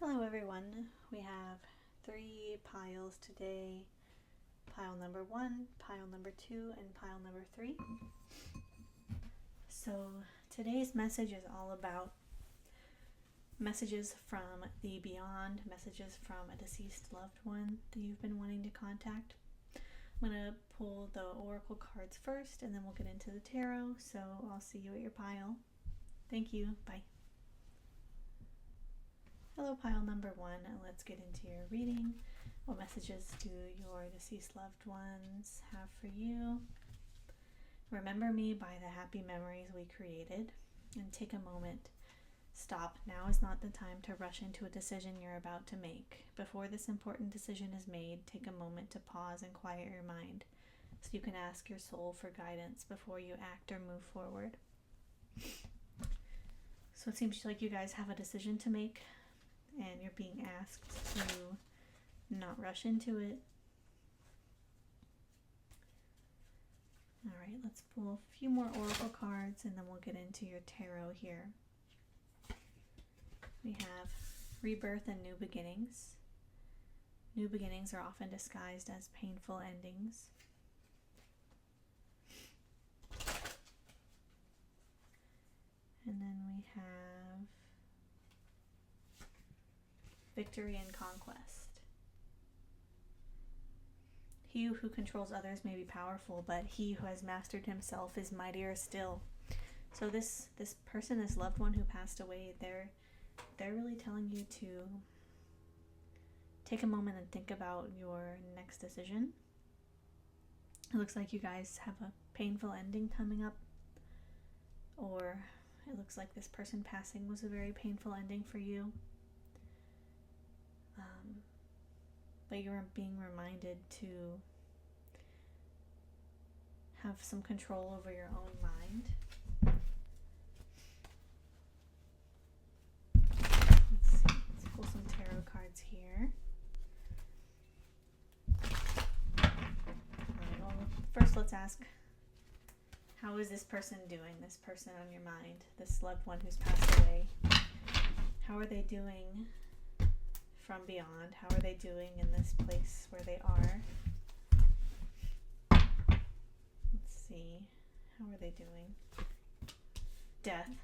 Hello everyone, we have 3 piles today, pile number 1, pile number 2, and pile number 3. So today's message is all about messages from the beyond, messages from a deceased loved one that you've been wanting to contact. I'm going to pull the oracle cards first and then we'll get into the tarot, so I'll see you at your pile. Thank you, bye. Hello, pile number 1, and let's get into your reading. What messages do your deceased loved ones have for you? Remember me by the happy memories we created, and take a moment. Stop. Now is not the time to rush into a decision you're about to make. Before this important decision is made, take a moment to pause and quiet your mind, so you can ask your soul for guidance before you act or move forward. So it seems like you guys have a decision to make, and you're being asked to not rush into it. Alright, let's pull a few more oracle cards and then we'll get into your tarot here. We have rebirth and new beginnings. New beginnings are often disguised as painful endings. And then we have victory and conquest. He who controls others may be powerful, but he who has mastered himself is mightier still. So this person, this loved one who passed away, they're really telling you to take a moment and think about your next decision. It looks like you guys have a painful ending coming up, or it looks like this person passing was a very painful ending for you. But you're being reminded to have some control over your own mind. Let's see, let's pull some tarot cards here. Well, first let's ask, how is this person doing, this person on your mind, this loved one who's passed away? How are they doing from beyond? How are they doing in this place where they are? Let's see. How are they doing? Death.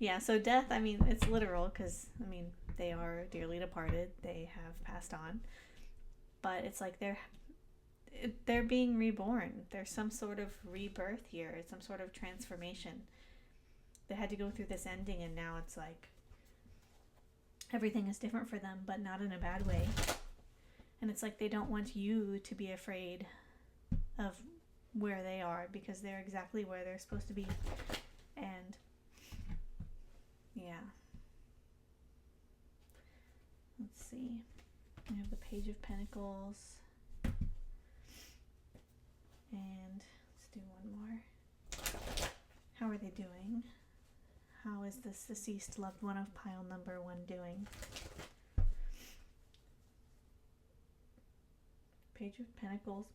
Yeah, so death, I mean, it's literal because, I mean, they are dearly departed. They have passed on. But it's like they're being reborn. There's some sort of rebirth here. It's some sort of transformation. They had to go through this ending and now it's like everything is different for them, but not in a bad way. And it's like they don't want you to be afraid of where they are because they're exactly where they're supposed to be. And yeah. Let's see. We have the Page of Pentacles. And let's do one more. How are they doing? How is this deceased loved one of pile number 1 doing? Page of Pentacles.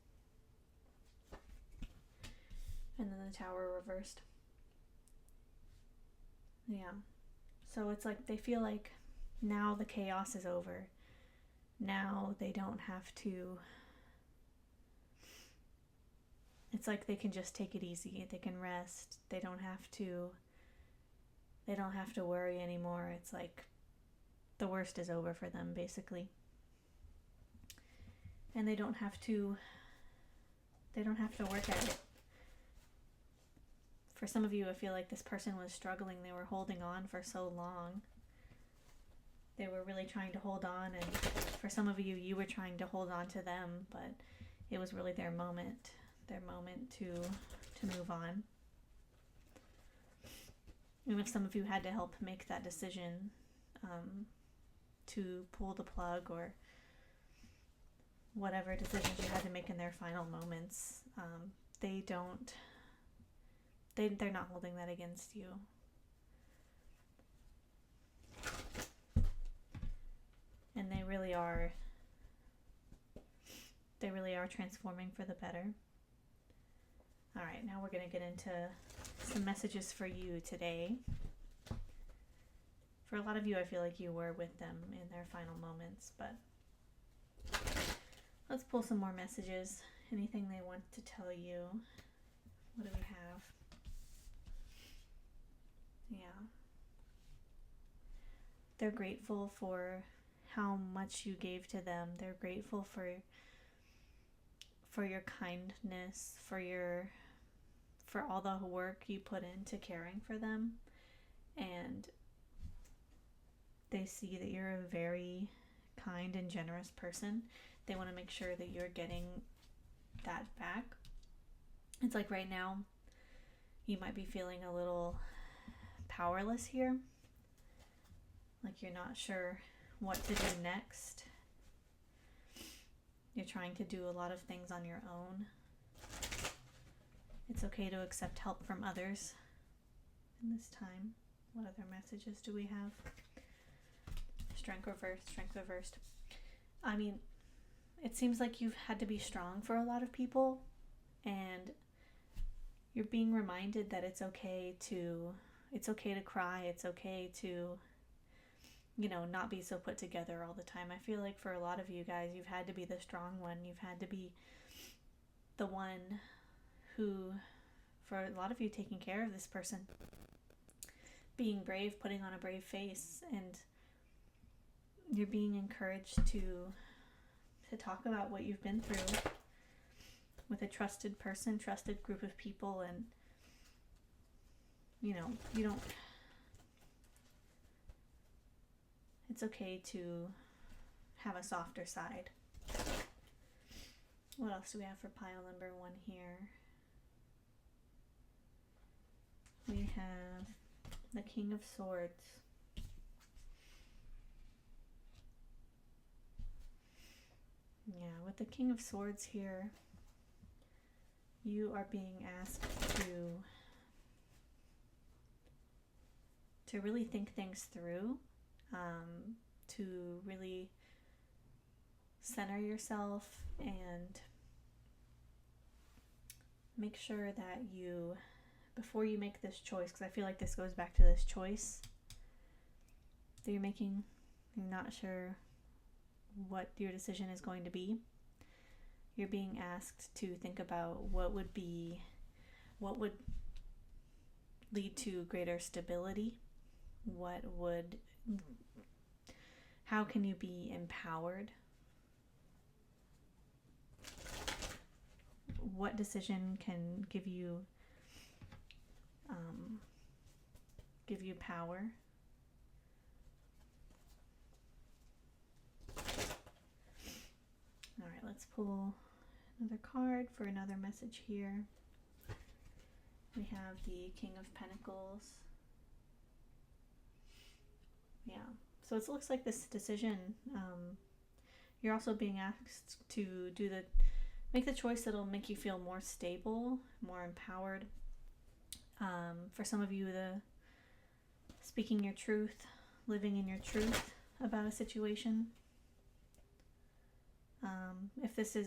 And then the Tower reversed. Yeah. So it's like they feel like now the chaos is over. Now they don't have to... It's like they can just take it easy. They can rest. They don't have to worry anymore. It's like the worst is over for them, basically. And they don't have to work at it. For some of you, I feel like this person was struggling. They were holding on for so long. They were really trying to hold on, and for some of you, you were trying to hold on to them, but it was really their moment to move on. Even if some of you had to help make that decision to pull the plug or whatever decisions you had to make in their final moments, they're not holding that against you. And they really are transforming for the better. All right, now we're going to get into some messages for you today. For a lot of you, I feel like you were with them in their final moments, but let's pull some more messages. Anything they want to tell you. What do we have? Yeah. They're grateful for how much you gave to them. They're grateful for your kindness, for all the work you put into caring for them. And they see that you're a very kind and generous person. They want to make sure that you're getting that back. It's like right now, you might be feeling a little powerless here. Like you're not sure what to do next. You're trying to do a lot of things on your own. It's okay to accept help from others in this time. What other messages do we have? Strength reversed, strength reversed. I mean, it seems like you've had to be strong for a lot of people, and you're being reminded that it's okay to cry, it's okay to, not be so put together all the time. I feel like for a lot of you guys, you've had to be the strong one. You've had to be the one who, for a lot of you, taking care of this person. Being brave, putting on a brave face, and you're being encouraged to talk about what you've been through with a trusted person, trusted group of people, and you don't, it's okay to have a softer side. What else do we have for pile number 1 here? We have the King of Swords. Yeah, with the King of Swords here, you are being asked to really think things through, to really center yourself and make sure that you, before you make this choice, because I feel like this goes back to this choice that you're making, you're not sure what your decision is going to be. You're being asked to think about what would lead to greater stability. How can you be empowered? What decision can give you power? All right, let's pull another card for another message here. We have the King of Pentacles. Yeah, so it looks like this decision, you're also being asked to make the choice that'll make you feel more stable, more empowered. For some of you, speaking your truth, living in your truth about a situation. If this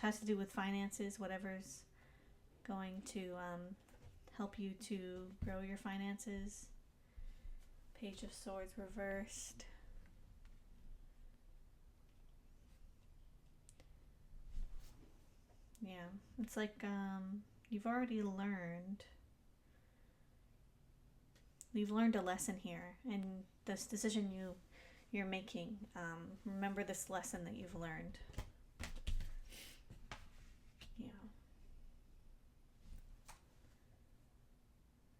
has to do with finances, whatever's going to help you to grow your finances. Page of Swords reversed. Yeah, it's like you've already learned. You've learned a lesson here, and this decision you're making, remember this lesson that you've learned.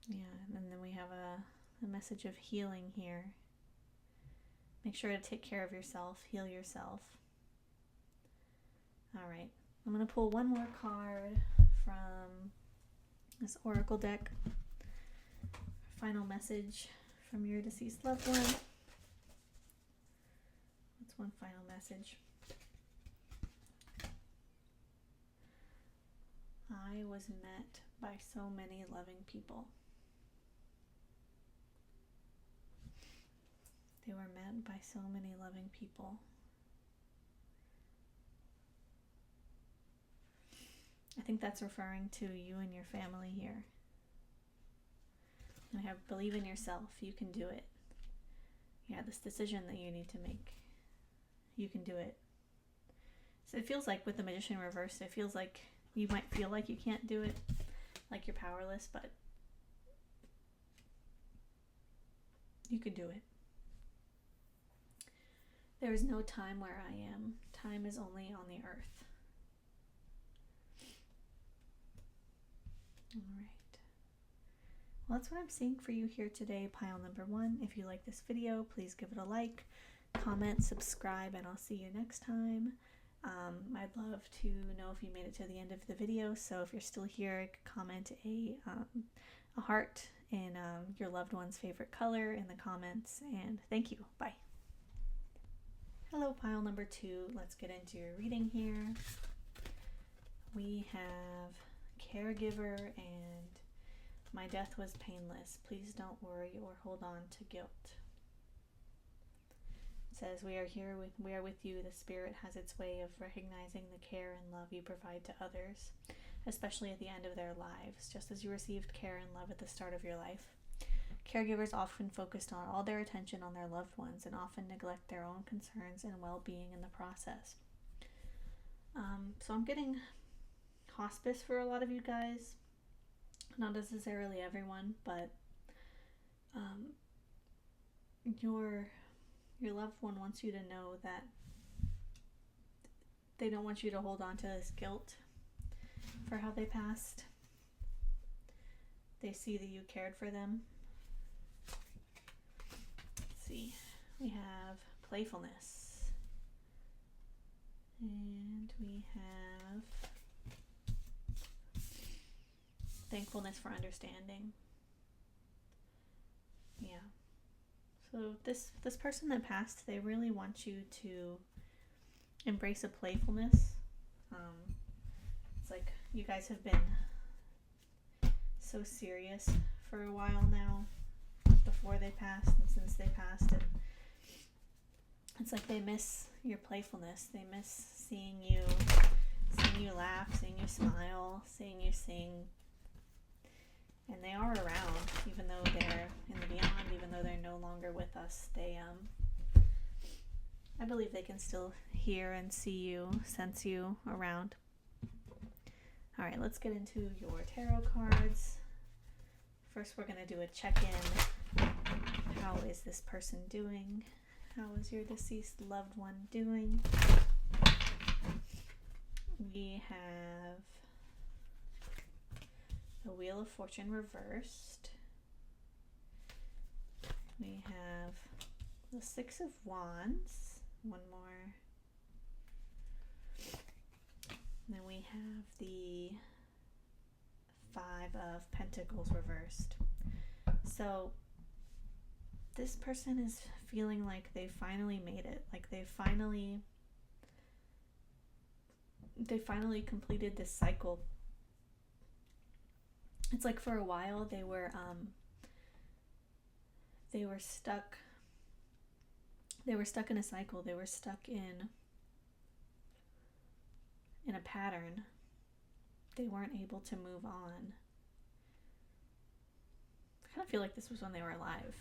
Yeah, and then we have a message of healing here. Make sure to take care of yourself, heal yourself. All right, I'm going to pull one more card from this oracle deck. Final message from your deceased loved one. That's one final message. I was met by so many loving people. They were met by so many loving people. I think that's referring to you and your family here. And believe in yourself. You can do it. yeah, this decision that you need to make. You can do it. So it feels like with the Magician reversed, it feels like you might feel like you can't do it, like you're powerless, but you can do it. There is no time where I am. Time is only on the earth. All right. Well, that's what I'm seeing for you here today, pile number 1. If you like this video, please give it a like, comment, subscribe, and I'll see you next time. I'd love to know if you made it to the end of the video, so if you're still here, comment a heart in your loved one's favorite color in the comments, and thank you. Bye. Hello, pile number 2. Let's get into your reading here. We have caregiver and my death was painless. Please don't worry or hold on to guilt. It says, we are with you. The Spirit has its way of recognizing the care and love you provide to others, especially at the end of their lives, just as you received care and love at the start of your life. Caregivers often focused on all their attention on their loved ones and often neglect their own concerns and well-being in the process. So I'm getting hospice for a lot of you guys. Not necessarily everyone, but your loved one wants you to know that they don't want you to hold on to this guilt for how they passed. They see that you cared for them. Let's see. We have playfulness. And we have thankfulness for understanding. Yeah. So this person that passed, they really want you to embrace a playfulness. It's like you guys have been so serious for a while now, before they passed and since they passed, and it's like they miss your playfulness. They miss seeing you laugh, seeing you smile, seeing you sing. And they are around, even though they're in the beyond, even though they're no longer with us. They, I believe they can still hear and see you, sense you around. All right, let's get into your tarot cards. First, we're going to do a check-in. How is this person doing? How is your deceased loved one doing? We have the Wheel of Fortune reversed. We have the Six of Wands. One more. And then we have the Five of Pentacles reversed. So this person is feeling like they finally made it. Like they finally completed this cycle. It's like for a while they were stuck. They were stuck in a cycle. They were stuck in a pattern. They weren't able to move on. I kind of feel like this was when they were alive,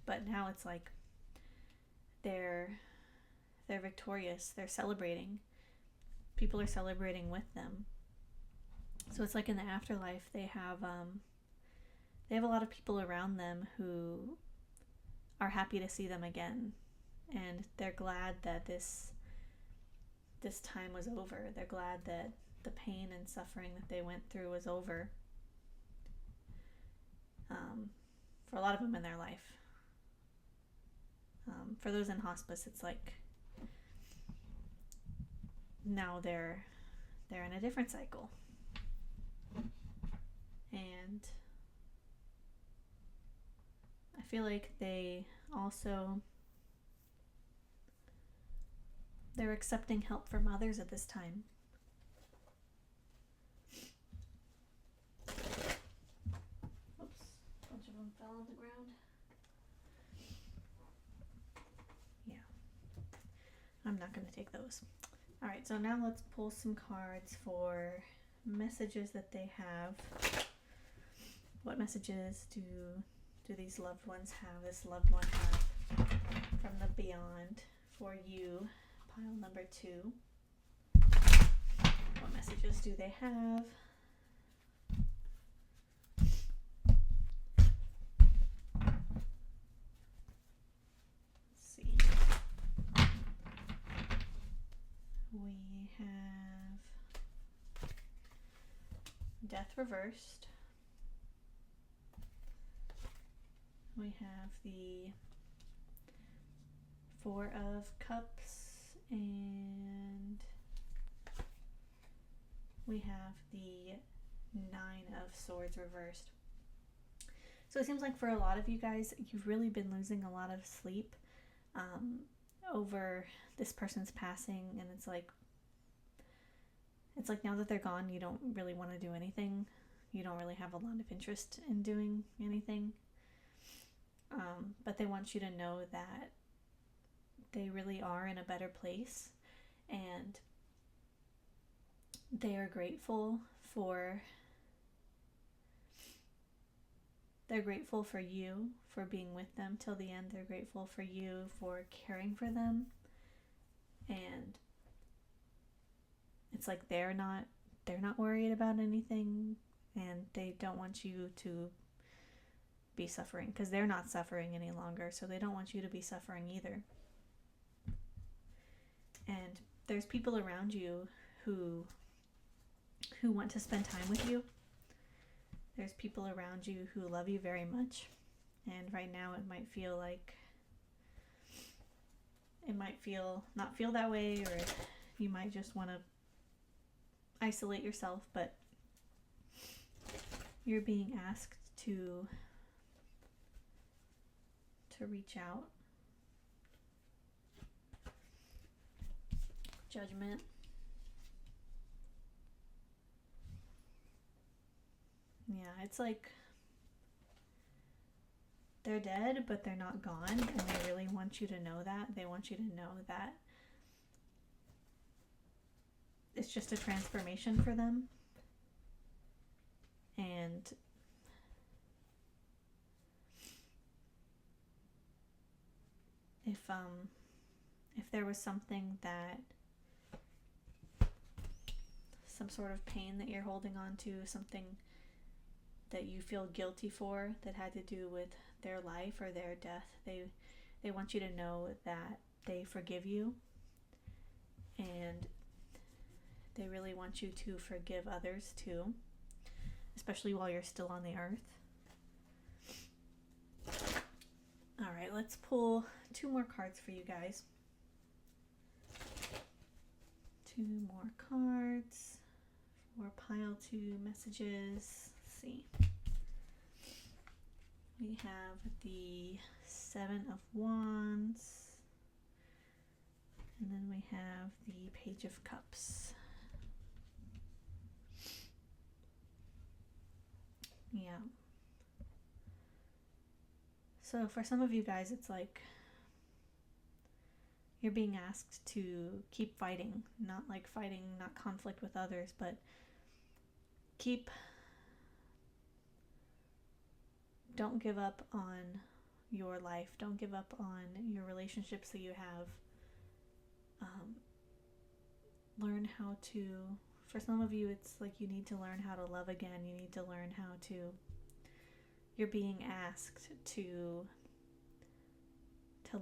but now it's like they're victorious. They're celebrating. People are celebrating with them. So it's like in the afterlife, they have a lot of people around them who are happy to see them again, and they're glad that this time was over. They're glad that the pain and suffering that they went through was over. For a lot of them in their life. For those in hospice, it's like now they're in a different cycle. And I feel like they're accepting help from others at this time. Oops, a bunch of them fell on the ground. Yeah, I'm not going to take those. All right, so now let's pull some cards for messages that they have. What messages do these loved ones have? This loved one have from the beyond for you, pile number 2. What messages do they have? Let's see. We have Death reversed. We have the Four of Cups, and we have the Nine of Swords reversed. So it seems like for a lot of you guys, you've really been losing a lot of sleep over this person's passing, and it's like now that they're gone, you don't really want to do anything. You don't really have a lot of interest in doing anything. But they want you to know that they really are in a better place, and they are grateful for you for being with them till the end. They're grateful for you for caring for them, and it's like they're not worried about anything, and they don't want you to be suffering, because they're not suffering any longer, so they don't want you to be suffering either. And there's people around you who want to spend time with you. There's people around you who love you very much, and right now it might not feel that way, or you might just want to isolate yourself, but you're being asked to reach out. Judgment. Yeah, it's like they're dead, but they're not gone, and they really want you to know that. They want you to know that it's just a transformation for them. And if there was something that, some sort of pain that you're holding on to, something that you feel guilty for that had to do with their life or their death, they want you to know that they forgive you, and they really want you to forgive others too, especially while you're still on the earth. All right, let's pull 2 more cards for you guys. 2 more cards for pile 2 messages. Let's see. We have the 7 of Wands, and then we have the Page of Cups. Yeah. So for some of you guys, it's like you're being asked to keep fighting, not conflict with others, but don't give up on your life. Don't give up on your relationships that you have. Learn how to, for some of you, it's like you need to learn how to love again. You need to learn how to, you're being asked to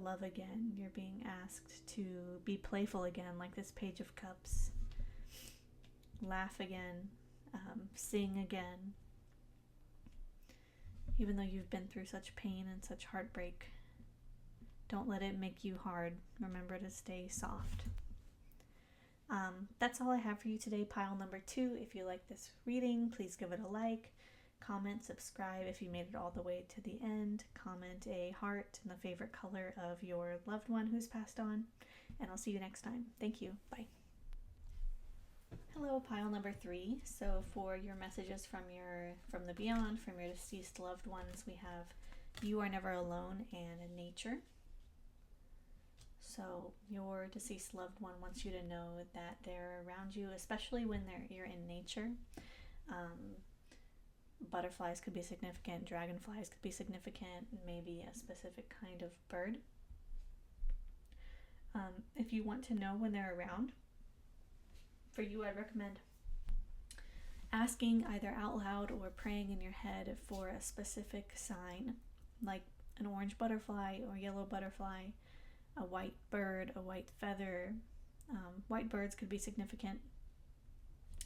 love again. You're being asked to be playful again, like this Page of Cups. Laugh again. Sing again. Even though you've been through such pain and such heartbreak, don't let it make you hard. Remember to stay soft. That's all I have for you today, pile number 2. If you like this reading, please give it a like, comment, subscribe. If you made it all the way to the end, comment a heart and the favorite color of your loved one who's passed on, and I'll see you next time. Thank you. Bye. Hello, pile number 3. So for your messages from the beyond, from your deceased loved ones, we have You Are Never Alone and Nature. So your deceased loved one wants you to know that they're around you, especially when you're in nature. Butterflies could be significant, dragonflies could be significant, maybe a specific kind of bird. If you want to know when they're around, for you, I'd recommend asking either out loud or praying in your head for a specific sign, like an orange butterfly or yellow butterfly, a white bird, a white feather. White birds could be significant.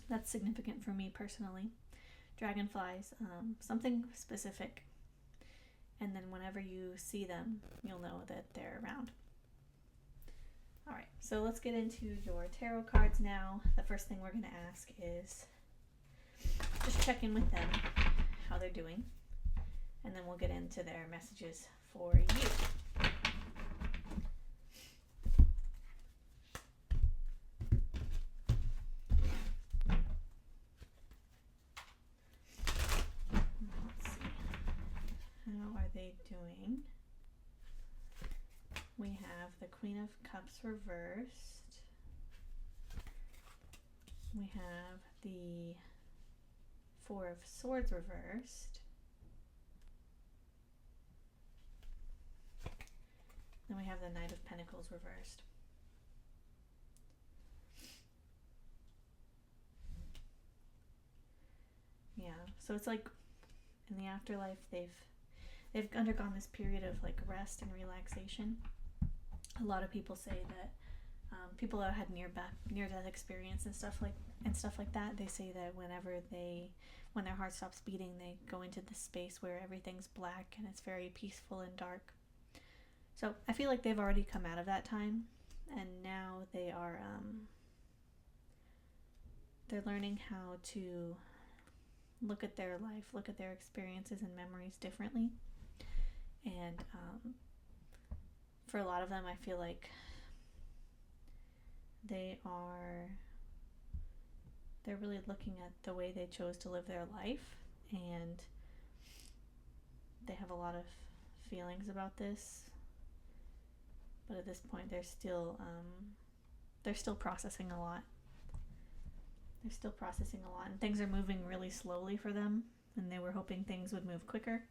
That's significant for me personally. Dragonflies, something specific. And then whenever you see them, you'll know that they're around. All right, so let's get into your tarot cards now. The first thing we're going to ask is just check in with them, how they're doing, and then we'll get into their messages for you. Let's see. How are they doing? We have the Queen of Cups reversed. We have the Four of Swords reversed. Then we have the Knight of Pentacles reversed. Yeah, so it's like in the afterlife they've undergone this period of like rest and relaxation. A lot of people say that people that had near-death experience and stuff like that, they say that when their heart stops beating, they go into this space where everything's black and it's very peaceful and dark. So I feel like they've already come out of that time, and now they are they're learning how to look at their life, look at their experiences and memories differently. And for a lot of them, I feel like they're really looking at the way they chose to live their life, and they have a lot of feelings about this, but at this point they're still processing a lot. They're still processing a lot, and things are moving really slowly for them, and they were hoping things would move quicker,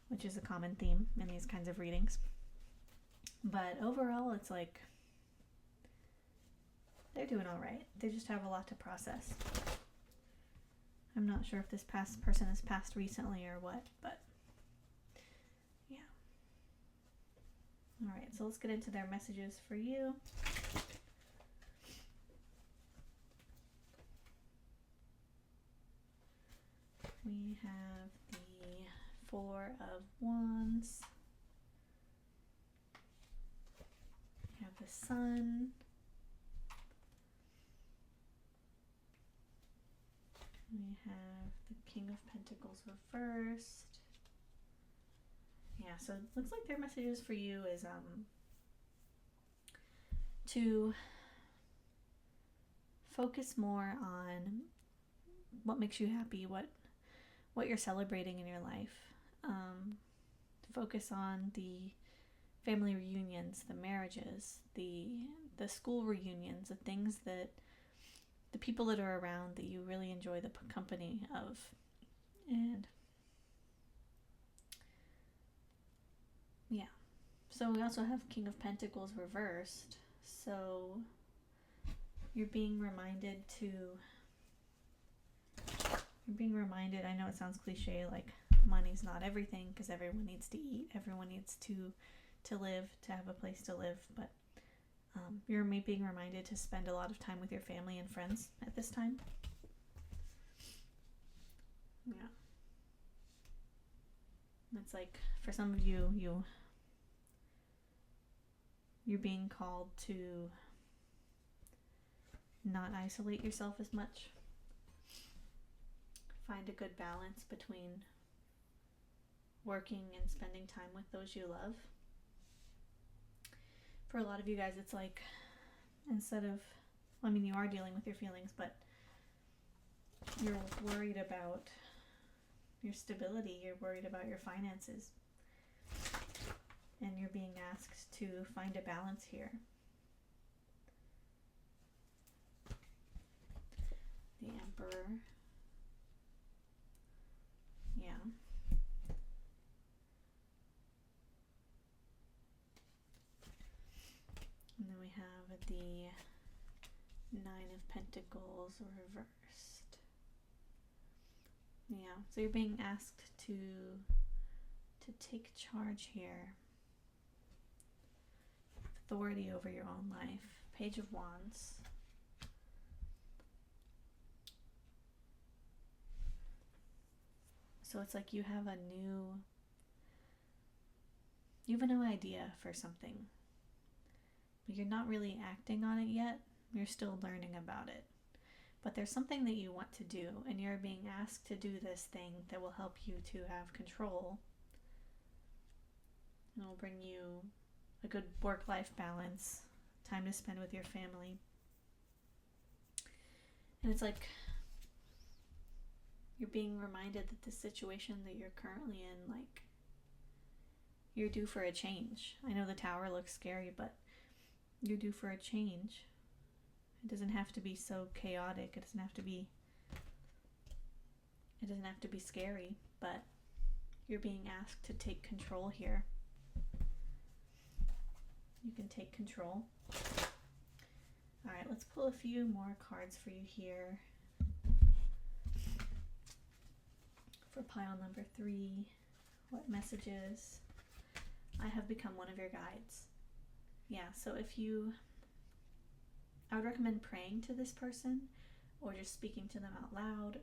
which is a common theme in these kinds of readings. But overall, it's like they're doing all right. They just have a lot to process. I'm not sure if this person has passed recently or what, but yeah. All right, so let's get into their messages for you. We have the Four of Wands. We have the Sun. We have the King of Pentacles reversed. Yeah, so it looks like their messages for you is to focus more on what makes you happy, what you're celebrating in your life. Focus on the family reunions, the marriages, the school reunions, the things that the people that are around that you really enjoy the company of. And yeah, so we also have King of Pentacles reversed, so you're being reminded, I know it sounds cliche, like money's not everything, because everyone needs to eat, everyone needs to live, to have a place to live, but you're being reminded to spend a lot of time with your family and friends at this time. Yeah. It's like, for some of you, you're being called to not isolate yourself as much. Find a good balance between working and spending time with those you love. For a lot of you guys, it's like, you are dealing with your feelings, but you're worried about your stability, you're worried about your finances, and you're being asked to find a balance here. The Emperor. Yeah. the Nine of Pentacles reversed. Yeah, so you're being asked to take charge here. Authority over your own life. Page of Wands. So it's like you have a new idea for something, but you're not really acting on it yet. You're still learning about it. But there's something that you want to do, and you're being asked to do this thing that will help you to have control. And it will bring you a good work-life balance, time to spend with your family. And it's like you're being reminded that the situation that you're currently in, like, you're due for a change. I know the Tower looks scary, but you're due for a change. It doesn't have to be so chaotic. It doesn't have to be scary, but you're being asked to take control here. You can take control. All right, let's pull a few more cards for you here. For pile number 3, what messages? I have become one of your guides. Yeah, so I would recommend praying to this person or just speaking to them out loud,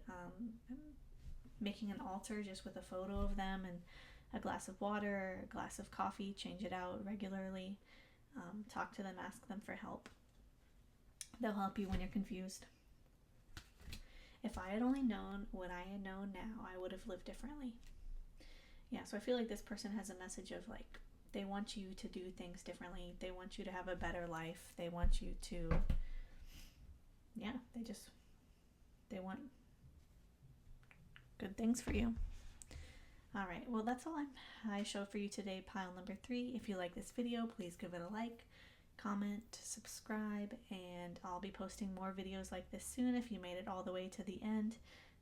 making an altar just with a photo of them and a glass of water, a glass of coffee, change it out regularly, talk to them, ask them for help. They'll help you when you're confused. If I had only known what I know now, I would have lived differently. Yeah, so I feel like this person has a message of, like, they want you to do things differently. They want you to have a better life. They want you to, they want good things for you. All right, well, that's all I showed for you today, pile number 3. If you like this video, please give it a like, comment, subscribe, and I'll be posting more videos like this soon. If you made it all the way to the end,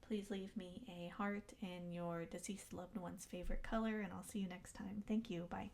please leave me a heart and your deceased loved one's favorite color, and I'll see you next time. Thank you. Bye.